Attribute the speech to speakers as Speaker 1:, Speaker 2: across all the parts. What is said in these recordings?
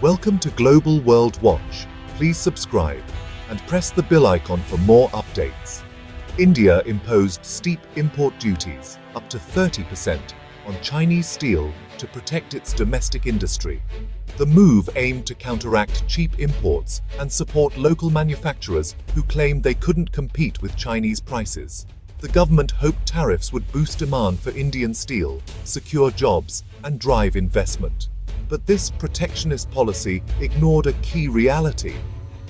Speaker 1: Welcome to Global World Watch. Please subscribe and press the bell icon for more updates. India imposed steep import duties, up to 30%, on Chinese steel to protect its domestic industry. The move aimed to counteract cheap imports and support local manufacturers who claimed they couldn't compete with Chinese prices. The government hoped tariffs would boost demand for Indian steel, secure jobs, and drive investment. But this protectionist policy ignored a key reality.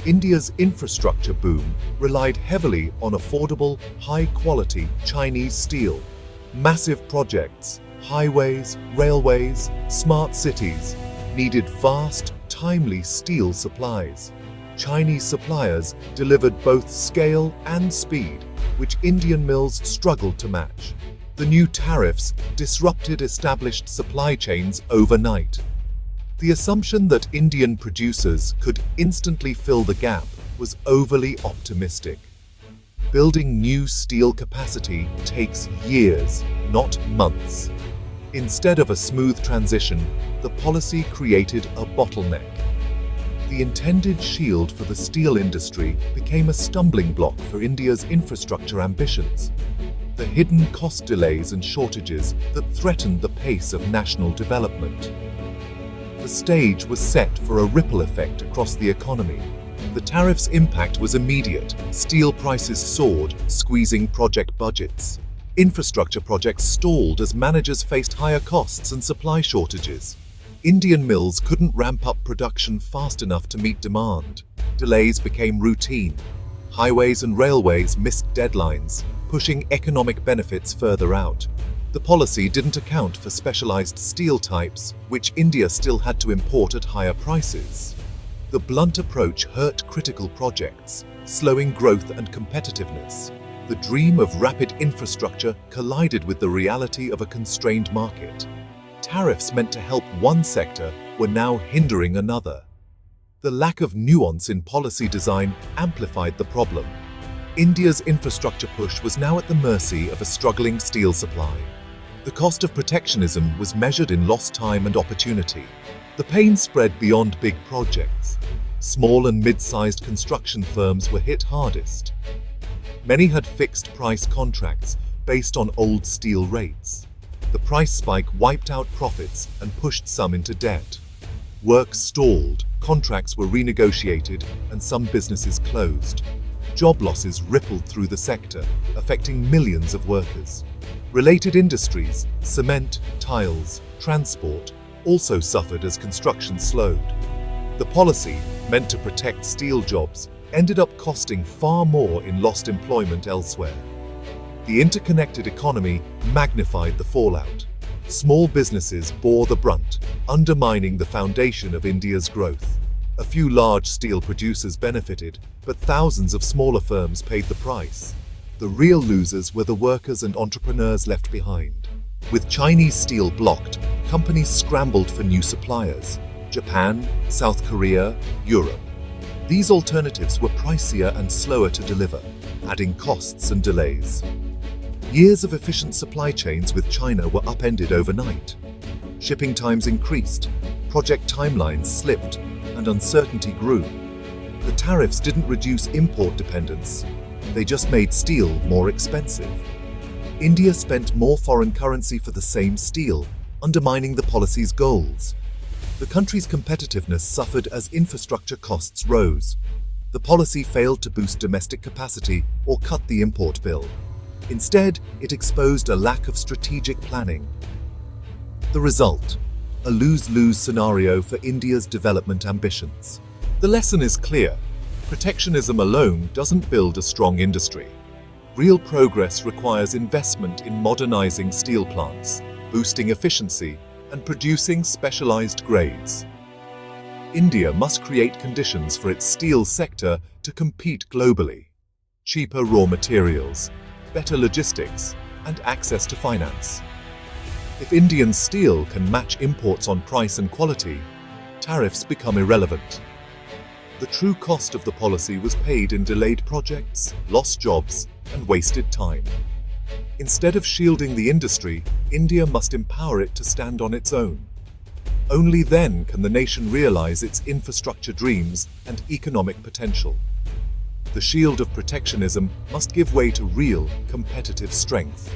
Speaker 1: India's infrastructure boom relied heavily on affordable, high-quality Chinese steel. Massive projects, highways, railways, smart cities needed vast, timely steel supplies. Chinese suppliers delivered both scale and speed, which Indian mills struggled to match. The new tariffs disrupted established supply chains overnight. The assumption that Indian producers could instantly fill the gap was overly optimistic. Building new steel capacity takes years, not months. Instead of a smooth transition, the policy created a bottleneck. The intended shield for the steel industry became a stumbling block for India's infrastructure ambitions. The hidden cost delays and shortages that threatened the pace of national development. The stage was set for a ripple effect across the economy. The tariffs' impact was immediate. Steel prices soared, squeezing project budgets. Infrastructure projects stalled as managers faced higher costs and supply shortages. Indian mills couldn't ramp up production fast enough to meet demand. Delays became routine. Highways and railways missed deadlines, pushing economic benefits further out. The policy didn't account for specialized steel types, which India still had to import at higher prices. The blunt approach hurt critical projects, slowing growth and competitiveness. The dream of rapid infrastructure collided with the reality of a constrained market. Tariffs meant to help one sector were now hindering another. The lack of nuance in policy design amplified the problem. India's infrastructure push was now at the mercy of a struggling steel supply. The cost of protectionism was measured in lost time and opportunity. The pain spread beyond big projects. Small and mid-sized construction firms were hit hardest. Many had fixed-price contracts based on old steel rates. The price spike wiped out profits and pushed some into debt. Work stalled, contracts were renegotiated, and some businesses closed. Job losses rippled through the sector, affecting millions of workers. Related industries, cement, tiles, transport, also suffered as construction slowed. The policy, meant to protect steel jobs, ended up costing far more in lost employment elsewhere. The interconnected economy magnified the fallout. Small businesses bore the brunt, undermining the foundation of India's growth. A few large steel producers benefited, but thousands of smaller firms paid the price. The real losers were the workers and entrepreneurs left behind. With Chinese steel blocked, companies scrambled for new suppliers: Japan, South Korea, Europe. These alternatives were pricier and slower to deliver, adding costs and delays. Years of efficient supply chains with China were upended overnight. Shipping times increased, project timelines slipped, and uncertainty grew. The tariffs didn't reduce import dependence. They just made steel more expensive. India spent more foreign currency for the same steel, undermining the policy's goals. The country's competitiveness suffered as infrastructure costs rose. The policy failed to boost domestic capacity or cut the import bill. Instead, it exposed a lack of strategic planning. The result: a lose-lose scenario for India's development ambitions. The lesson is clear. Protectionism alone doesn't build a strong industry. Real progress requires investment in modernizing steel plants, boosting efficiency, and producing specialized grades. India must create conditions for its steel sector to compete globally. Cheaper raw materials, better logistics, and access to finance. If Indian steel can match imports on price and quality, tariffs become irrelevant. The true cost of the policy was paid in delayed projects, lost jobs, and wasted time. Instead of shielding the industry, India must empower it to stand on its own. Only then can the nation realize its infrastructure dreams and economic potential. The shield of protectionism must give way to real, competitive strength.